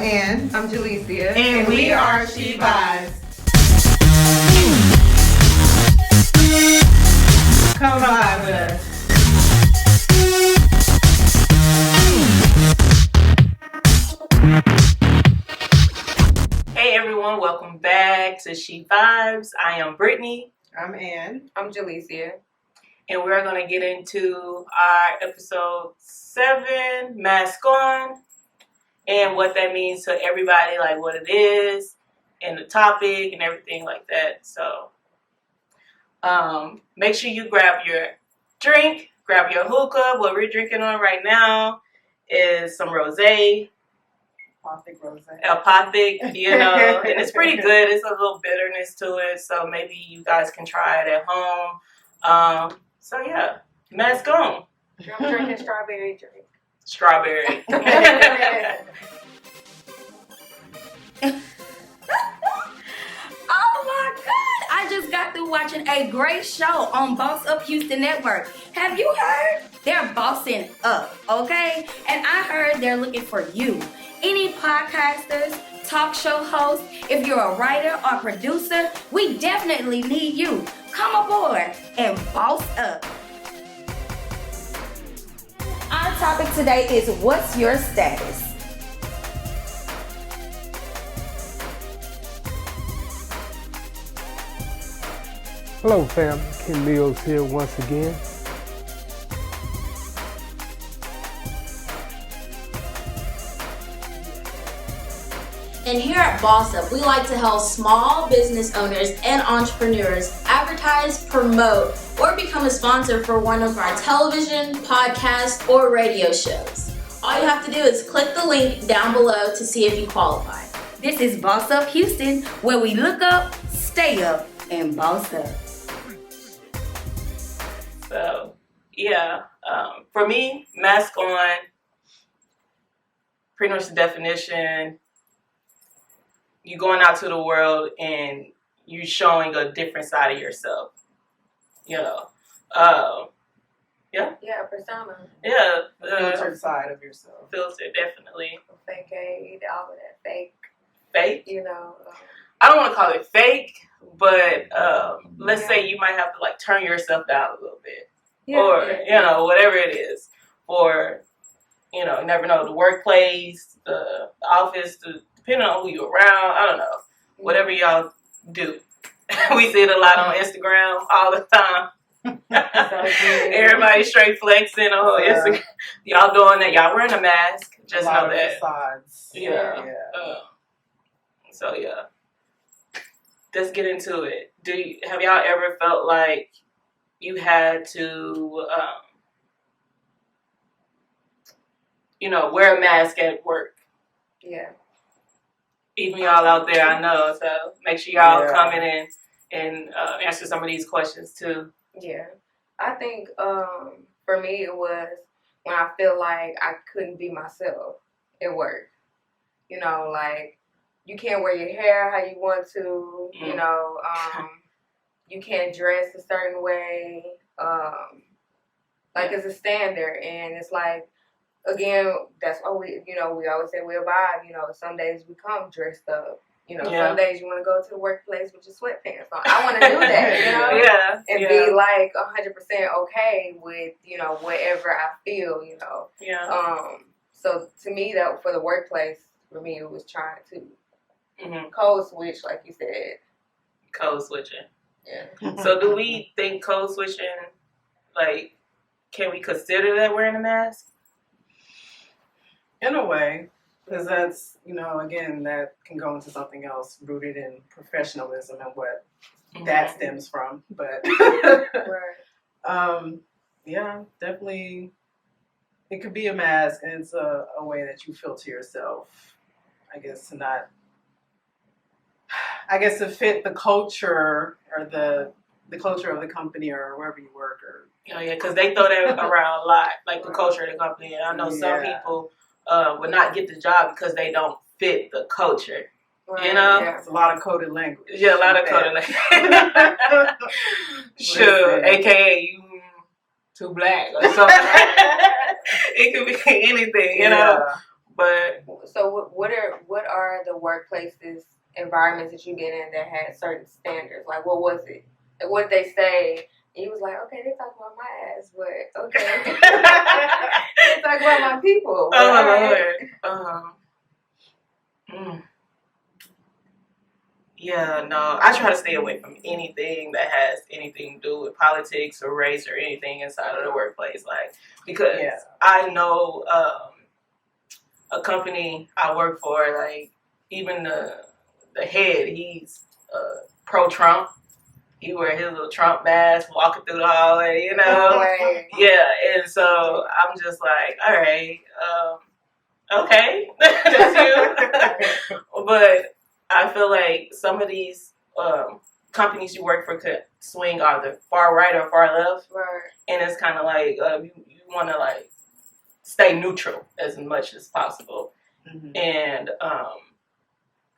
Ann. I'm Jalecia. And we are She Vibes. Come vibe with us. Hey everyone, welcome back to She Vibes. I am Brittany. I'm Ann. I'm Jalecia. And we're going to get into our episode 7, Mask On, and what that means to everybody, like what it is, and the topic, and everything like that. So, make sure you grab your drink, grab your hookah. What we're drinking on right now is some rosé. Apothic, you know, and it's pretty good. It's a little bitterness to it, so maybe you guys can try it at home. So yeah, mask on. I'm drinking strawberry drink. Strawberry. Oh my God! I just got through watching a great show on Boss Up Houston Network. Have you heard? They're bossing up, okay? And I heard they're looking for you. Any podcasters, talk show hosts, if you're a writer or producer, we definitely need you. Come aboard and boss up. Our topic today is what's your status? Hello fam, Ken Mills here once again. And here at Boss Up, we like to help small business owners and entrepreneurs advertise, promote, or become a sponsor for one of our television, podcast, or radio shows. All you have to do is click the link down below to see if you qualify. This is Boss Up Houston, where we look up, stay up, and boss up. So yeah, for me, mask on. Pretty much the definition. You going out to the world and you showing a different side of yourself. You know. Yeah. Yeah, persona. Yeah. Filtered side of yourself. Filter, definitely. Facade, all of that fake. Fake? You know. I don't want to call it fake, but let's say you might have to like turn yourself down a little bit. You know, whatever it is. Or, you know, you never know, the workplace, the office, depending on who you're around, I don't know. Whatever y'all do. We see it a lot on Instagram all the time. Everybody straight flexing on Instagram. Y'all doing that. Y'all wearing a mask. Just know that. Facades. Yeah. So yeah. Let's get into it. Have y'all ever felt like you had to, you know, wear a mask at work? Yeah. Even y'all out there, I know. So make sure y'all come in and answer some of these questions too. Yeah. I think for me it was when I feel like I couldn't be myself at work. You know, like you can't wear your hair how you want to, you know, you can't dress a certain way. Like it's a standard, and it's like, again, that's why we always say we vibe. You know, some days we come dressed up. You know, some days you want to go to the workplace with your sweatpants on. I want to do that, you know? And be like 100% okay with, you know, whatever I feel, you know? So to me, that for the workplace, for me, it was trying to code switch, like you said. Code switching. Yeah. So do we think code switching, like, can we consider that wearing a mask? In a way, because that's, you know, again, that can go into something else rooted in professionalism and what that stems from. But, yeah, definitely, it could be a mask, and it's a way that you filter yourself, I guess, to fit the culture or the culture of the company or wherever you work. Or because they throw that around a lot, like the culture of the company. And I know some people would not get the job because they don't fit the culture. Right. You know? It's a lot of coded language. Yeah, a lot of coded language. Sure, a.k.a. you too black or something. It could be anything, you know? But so what are the workplaces environments that you've been in that had certain standards? Like, what was it? Like, what did they say? And you was like, okay, they talk about my ass, but okay, they talk about my people. But, Yeah, no, I try to stay away from anything that has anything to do with politics or race or anything inside of the workplace, like, because I know a company I work for, like, even the head, he's pro-Trump. He wear his little Trump mask walking through the hallway, you know? Yeah, and so I'm just like, all right, okay, that's you. But I feel like some of these companies you work for could swing either far right or far left. Right. And it's kind of like you want to like stay neutral as much as possible. Mm-hmm. And I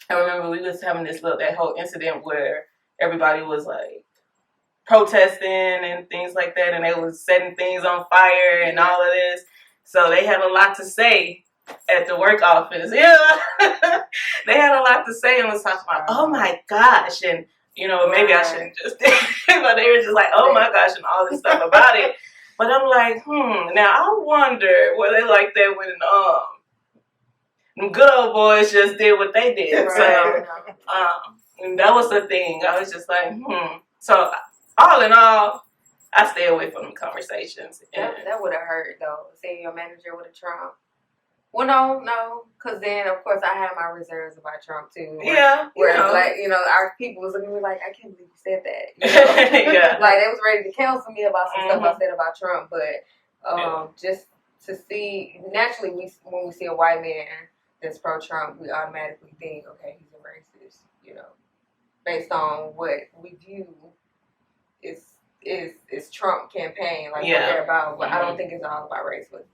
remember we was having that whole incident where everybody was like protesting and things like that, and they was setting things on fire and all of this. So they had a lot to say at the work office. Yeah, they had a lot to say and was talking about, oh my gosh, and you know, maybe I shouldn't just, but they were just like, oh my gosh, and all this stuff about it. But I'm like, now I wonder were they like that when them good old boys just did what they did. Right. So and that was the thing. I was just like, So all in all, I stay away from them conversations. That would have hurt though, seeing your manager with a Trump. Well, no, because then of course I have my reserves about Trump too. Where like our people was looking at me like, I can't believe you said that. You know? Yeah. Like they was ready to cancel me about some stuff I said about Trump, but just to see naturally when we see a white man that's pro-Trump, we automatically think, okay, he's a racist, based on what we view is Trump campaign, like what they're about. But I don't think it's all about race. But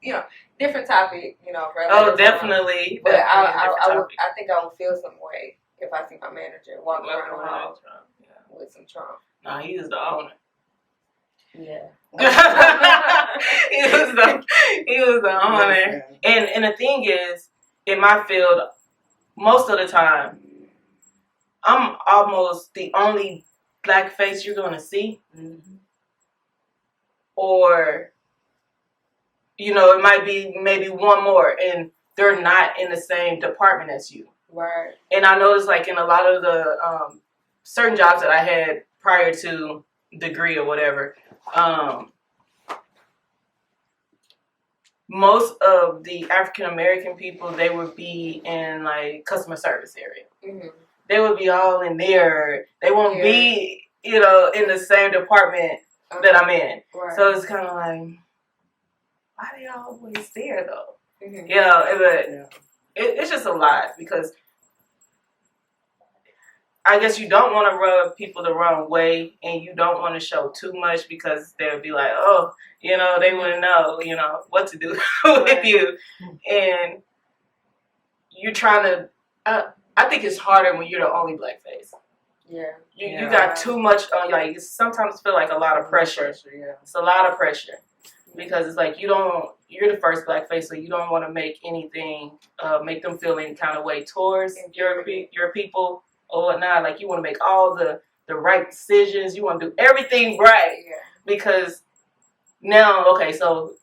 different topic. Definitely. But I think I would feel some way if I see my manager walking around the hall with some Trump. No, he is the owner. Yeah. he was the owner. And the thing is, in my field, most of the time, I'm almost the only black face you're gonna see. Mm-hmm. Or, it might be maybe one more, and they're not in the same department as you. Right. And I noticed, like, in a lot of the certain jobs that I had prior to degree or whatever, most of the African American people, they would be in, like, customer service area. Mm-hmm. They would be all in there. They won't be, in the same department that I'm in. Right. So it's kind of like, why are they always there, though? Mm-hmm. It's just a lot because I guess you don't want to rub people the wrong way and you don't want to show too much because they'll be like, oh, they wouldn't know, what to do with you. And you're trying to, I think it's harder when you're the only black face. Yeah. You got too much on, like, you sometimes feel like a lot of pressure. It's a lot of pressure because it's like you're the first black face, so you don't want to make anything, make them feel any kind of way towards your people or whatnot. Like, you want to make all the right decisions. You want to do everything right because now, okay, so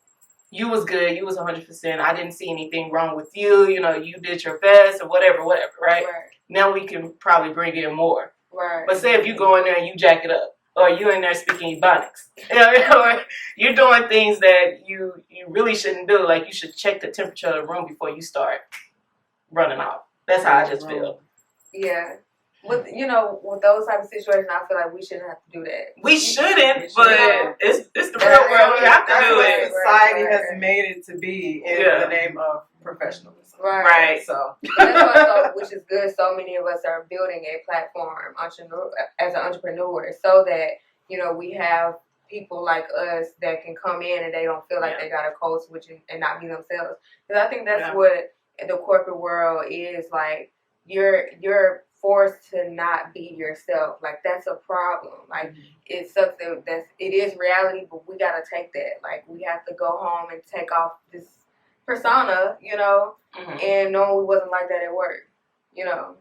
you was good. You was 100%. I didn't see anything wrong with you. You did your best or whatever, right? Now we can probably bring in more. Right. But say if you go in there and you jack it up, or you in there speaking Ebonics, or you're doing things that you really shouldn't do. Like, you should check the temperature of the room before you start running off. That's how I just feel. Yeah. With those type of situations, I feel like we shouldn't have to do that. We shouldn't, but it's the real world. We have to do it. Society has made it to be in the name of professionalism. Right. So that's also, which is good. So many of us are building a platform as an entrepreneur, so that we have people like us that can come in and they don't feel like they got to code switch and not be themselves. Because I think that's what the corporate world is like. You're forced to not be yourself. Like, that's a problem. Like, it's something it is reality, but we gotta take that. Like, we have to go home and take off this persona, you know, and knowing we wasn't like that at work, you know.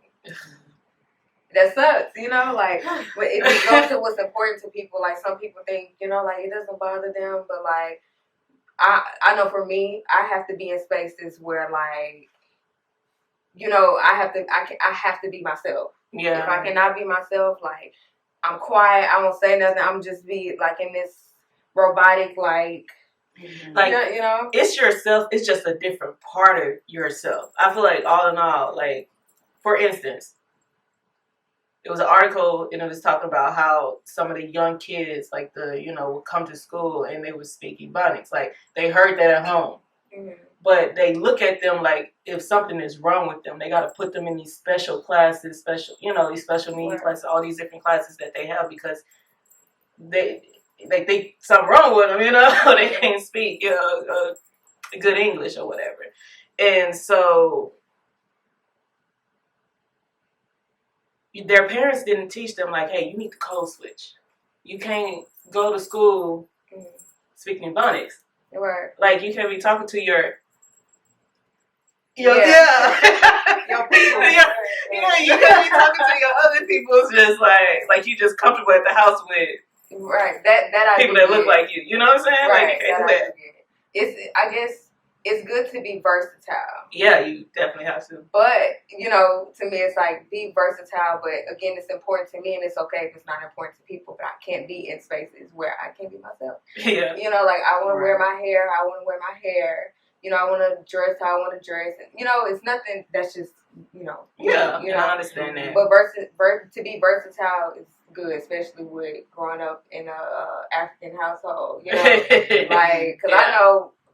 That sucks, you know, like, but it just goes to what's important to people. Like, some people think, you know, like, it doesn't bother them, but, like, I know for me, I have to be in spaces where, like, you know, I have to be myself. Yeah. If I cannot be myself, like, I'm quiet, I won't say nothing, I'm just be, like, in this robotic, like, you know? It's yourself, it's just a different part of yourself. I feel like, all in all, like, for instance, it was an article, and it was talking about how some of the young kids, like, would come to school and they would speak Ebonics. Like, they heard that at home. But they look at them like if something is wrong with them, they got to put them in these special classes, these special needs classes, all these different classes that they have because they think something wrong with them, you know, they can't speak, good English or whatever. And so their parents didn't teach them, like, hey, you need to code switch. You can't go to school speaking Ebonics. Right. Like, you can't be talking to your your people. Yeah, you can't be talking to your other people. It's just like you just comfortable at the house with that people that look like you. You know what I'm saying? Right. Like, you can't do that. I guess it's good to be versatile. Yeah, you definitely have to. But, you know, to me, it's like, be versatile. But, again, it's important to me, and it's okay if it's not important to people. But I can't be in spaces where I can't be myself. Yeah. You know, like, I want to wear my hair. I want to wear my hair. You know, I want to dress how I want to dress. You know, it's nothing that's just, you know. Yeah, you know, I understand that. But to be versatile is good, especially with growing up in a African household. You know, like, because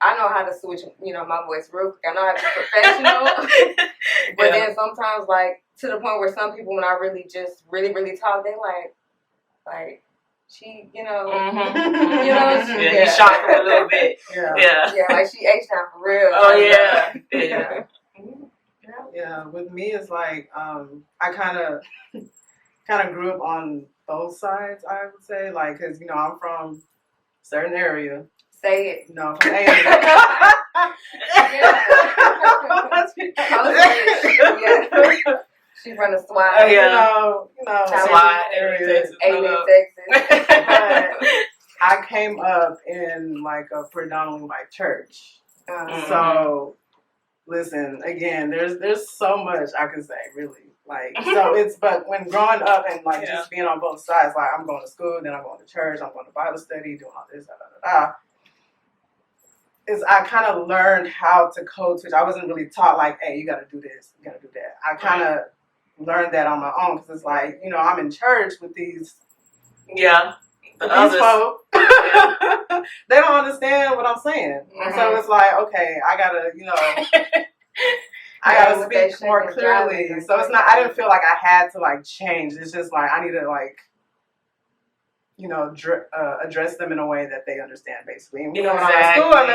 I know how to switch, you know, my voice real quick. I know how to be professional. But then sometimes, like, to the point where some people, when I really just really talk, they like, she, you know, you know, you shocked her a little bit. Yeah, like, she H-Town for real. Oh, yeah. Yeah, with me, it's like, I kind of grew up on both sides, I would say, like, because, you know, I'm from a certain area. Say it. No, from A. She run a SWAT. You know, SWAT area, Texas. Texas. I came up in like a predominantly white church. So, listen, again, there's so much I could say, really. Like, so but when growing up and like just being on both sides, like, I'm going to school, then I'm going to church, I'm going to Bible study, doing all this, is I kind of learned how to code switch. I wasn't really taught, like, hey, you got to do this, you got to do that. I kind of learned that on my own because it's like, you know, I'm in church with these folk. They don't understand what I'm saying. So it's like, okay, I got to, you know, I got to speak more clearly. So it's not, I didn't feel like I had to, like, change. It's just like, I need to, like, you know, address them in a way that they understand, basically. And, you know, when I'm at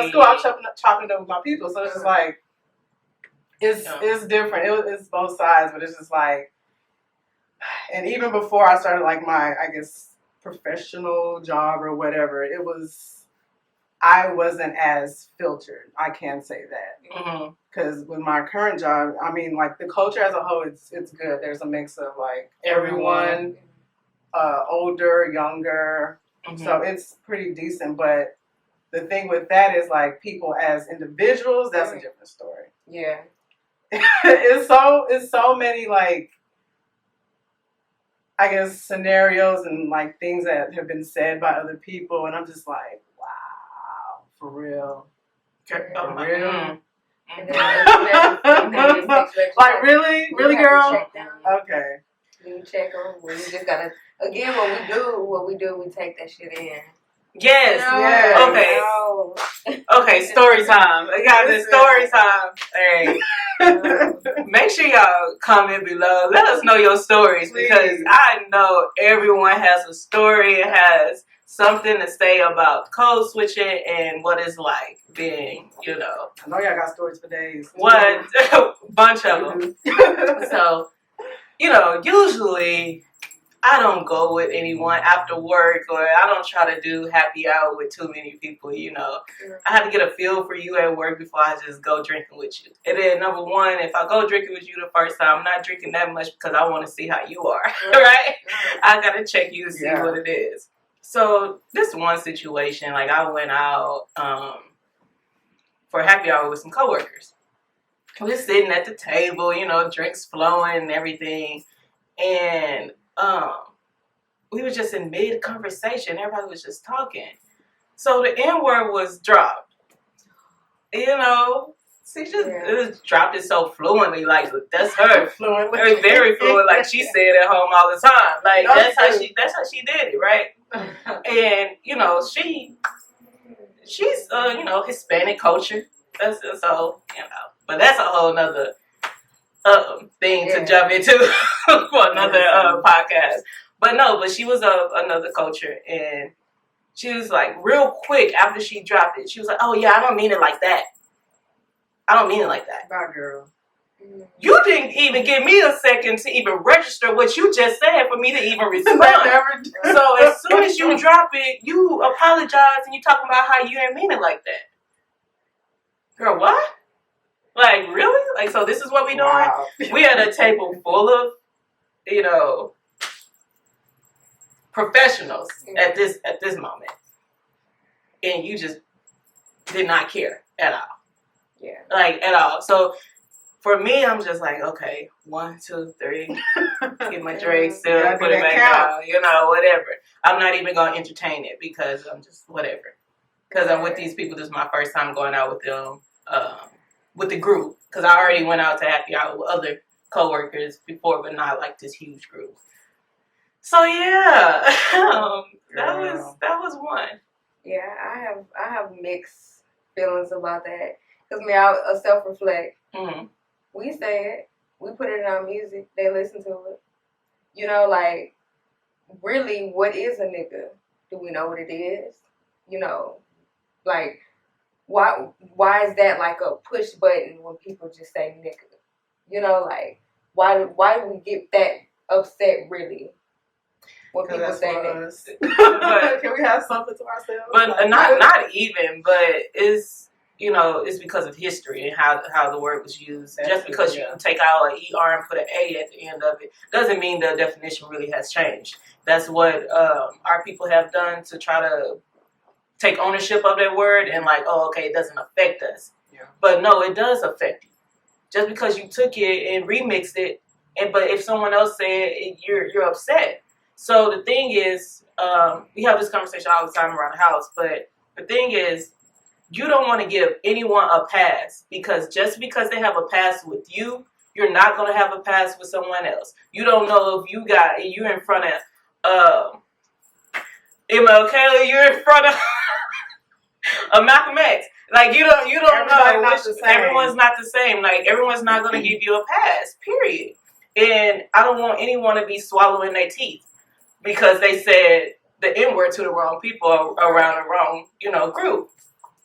school, I'm chopping it up with my people. So it's just like, it's different. It's both sides, but it's just like, and even before I started, like, my, I guess, professional job or whatever, I wasn't as filtered. I can say that. Because with my current job, I mean, like, the culture as a whole, it's good. There's a mix of, like, everyone. Older, younger, so it's pretty decent. But the thing with that is, like, people as individuals, that's a different story. Yeah, it's so many, like, I guess, scenarios and, like, things that have been said by other people, and I'm just like, wow, for real, for real. Like, really, girl? Okay. You check them. We just gotta. Again, what we do, we take that shit in. Yes. Okay, story time. I got this story time. Hey, make sure y'all comment below. Let us know your stories, because I know everyone has a story and has something to say about code switching and what it's like being, you know. I know y'all got stories for days. What? Bunch of them. So, you know, usually I don't go with anyone after work, or I don't try to do happy hour with too many people, you know. I have to get a feel for you at work before I just go drinking with you. And then number one, if I go drinking with you the first time, I'm not drinking that much because I want to see how you are, right? I got to check you to see what it is. So this one situation, like I went out for a happy hour with some coworkers. We're sitting at the table, you know, drinks flowing and everything. And we were just in mid-conversation. Everybody was just talking. So the N-word was dropped. You know, it was dropped it so fluently, like, that's her. Fluently. Very, very fluent, like she said at home all the time. Like, that's how she did it, right? And, you know, she's, you know, Hispanic culture. So, you know, but that's a whole nother thing to jump into for another podcast. But she was of another culture, and she was like, real quick after she dropped it, she was like, oh yeah, I don't mean it like that. I don't mean it like that. Bye, girl. You didn't even give me a second to even register what you just said for me to even respond. So as soon as you drop it, you apologize and you talking about how you didn't mean it like that. Girl, what? Like, really? Like, so this is what we doing? Wow. We had a table full of, you know, professionals at this moment. And you just did not care at all. Yeah. Like, at all. So, for me, I'm just like, okay, 1, 2, 3, get my drink still, put it back down, you know, whatever. I'm not even going to entertain it because I'm just, whatever. Because I'm with these people, this is my first time going out with them, with the group. Because I already went out to happy hour with other coworkers before, but not like this huge group. So yeah, that was one. Yeah, I have mixed feelings about that. Because I'll self-reflect. Mm-hmm. We say it. We put it in our music. They listen to it. You know, like, really, what is a nigga? Do we know what it is? You know, like, why is that like a push button when people just say nigga? You know, like, why do we get that upset really when people say nigga? Can we have something to ourselves? But like, not even, but it's, you know, it's because of history and how the word was used. Just because you take out an ER and put an A at the end of it doesn't mean the definition really has changed. That's what our people have done to try to take ownership of that word and like, oh, okay, it doesn't affect us. Yeah. But no, it does affect you. Just because you took it and remixed it, but if someone else said it, you're upset. So the thing is, we have this conversation all the time around the house, but the thing is, you don't want to give anyone a pass because just because they have a pass with you, you're not going to have a pass with someone else. You don't know if you're in front of MLK, you're in front of Malcolm X. Like, you don't know. Everyone's not the same. Like, everyone's not going to give you a pass, period. And I don't want anyone to be swallowing their teeth because they said the N-word to the wrong people around the wrong, you know, group.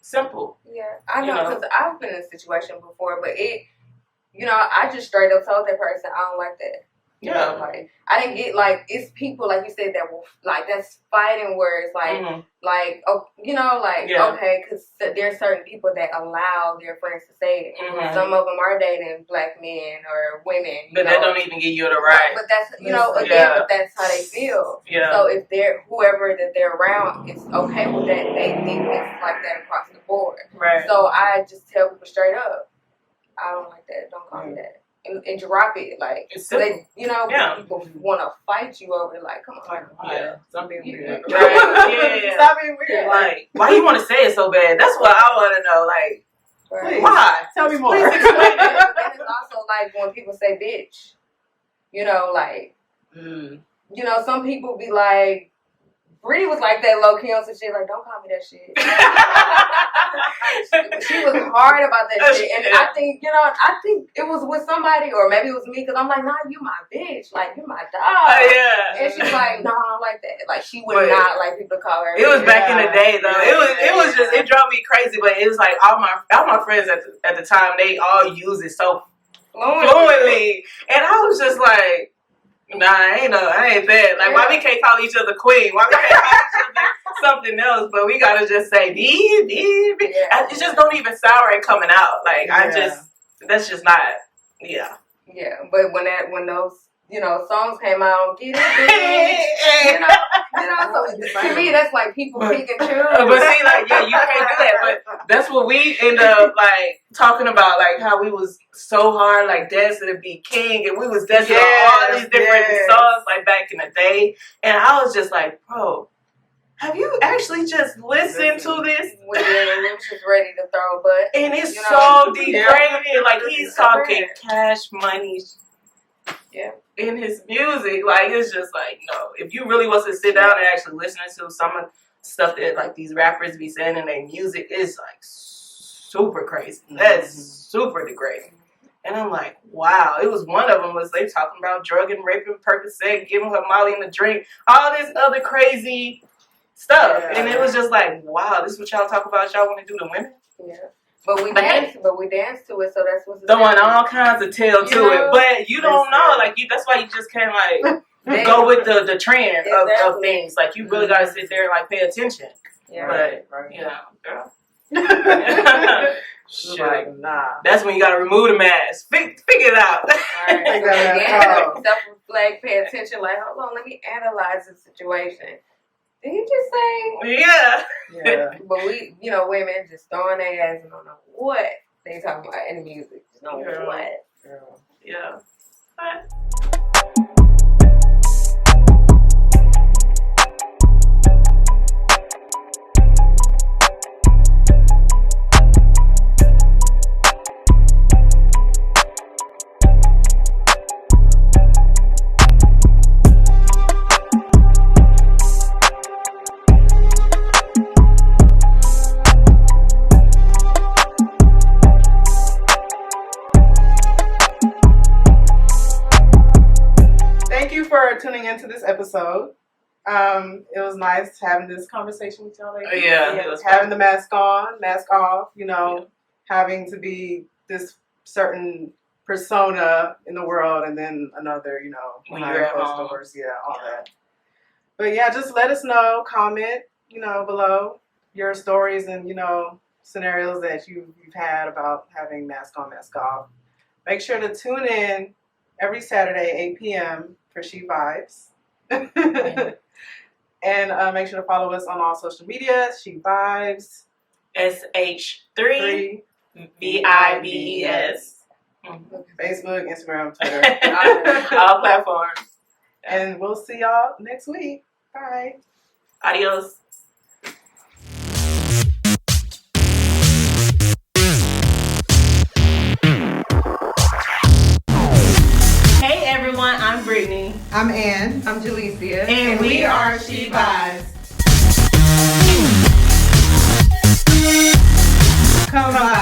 Simple. Yeah, I know, because I've been in a situation before, but it, you know, I just straight up told that person, I don't like that. You know, like, I didn't get, like, it's people, like you said, that will, like, that's fighting words, like, like, oh, you know, like, okay, because there's certain people that allow their friends to say it. Mm-hmm. Some of them are dating black men or women. But that don't even give you the right. But that's, you know, again, but that's how they feel. Yeah. So if whoever that they're around is okay with that, they think it's like that across the board. Right. So I just tell people straight up, I don't like that. Don't call me that. And drop it, like, so they, you know, people want to fight you over it, like, come on. Stop being weird. Right. Stop being weird. Like, why you want to say it so bad? That's what I want to know. Like, why? Tell me more. Please explain it. And it's also like when people say bitch, you know, like, you know, some people be like, Brittany was like that low key on some shit, like, don't call me that shit. she was hard about that shit. And I think, you know, it was with somebody, or maybe it was me, because I'm like, nah, you my bitch. Like, you my dog. And she's like, no, I don't like that. Like, she would not like people to call her. It was back in the day, though. It was just, it drove me crazy, but it was like all my friends at the time, they all use it so fluently. And I was just like, Nah, I ain't that. Like, why we can't call each other queen? Why we can't call each other something else? But we gotta just say, it just don't even sound right coming out. Like, that's just not, Yeah, but when those, songs came out, get it, so to me, that's like people pick and choose. But see, like, yeah, you can't do that. But that's what we end up, like, talking about, like, how we was so hard, like, dancing to be king, and we was dancing on all these different songs, like, back in the day. And I was just like, bro, have you actually just listened to this? We was just ready to throw a butt. And it's so degraded. Like, he's talking Cash Money in his music. Like, it's just like, no. If you really was to sit down and actually listen to some of the stuff that, like, these rappers be saying in their music, is like super crazy. That's super degrading. And I'm like, wow. It was one of them was they talking about drugging, raping, Percocet, giving her Molly in the drink, all this other crazy stuff. And it was just like, wow, this is what y'all talk about, y'all want to do to women? Yeah. But we dance to it, so that's what's throwing all kinds of tail to it. But you don't know. Like, that's why you just can't, like, go with the trend of things. Like, you really got to sit there and, like, pay attention. Yeah. But, girl. Shit. Like, nah. That's when you got to remove the mask. Figure it out. Self-reflect, pay attention. Like, hold on, let me analyze the situation. Did he just say? Yeah. But we, women just throwing their ass and don't know what they talking about in the music. Just know what. Yeah. Tuning into this episode. It was nice having this conversation with y'all ladies. Having the mask on, mask off, having to be this certain persona in the world and then another, when you're at home. Doors, all that. But just let us know, comment, below your stories and, scenarios that you've had about having mask on, mask off. Make sure to tune in every Saturday, 8 p.m. for She Vibes. And make sure to follow us on all social media, She Vibes. SH3 VIBES. Facebook, Instagram, Twitter. all platforms. And we'll see y'all next week. Bye. Adios. Hey everyone, I'm Brittany. I'm Ann. I'm Jalecia. And we are She Vibes. Come on.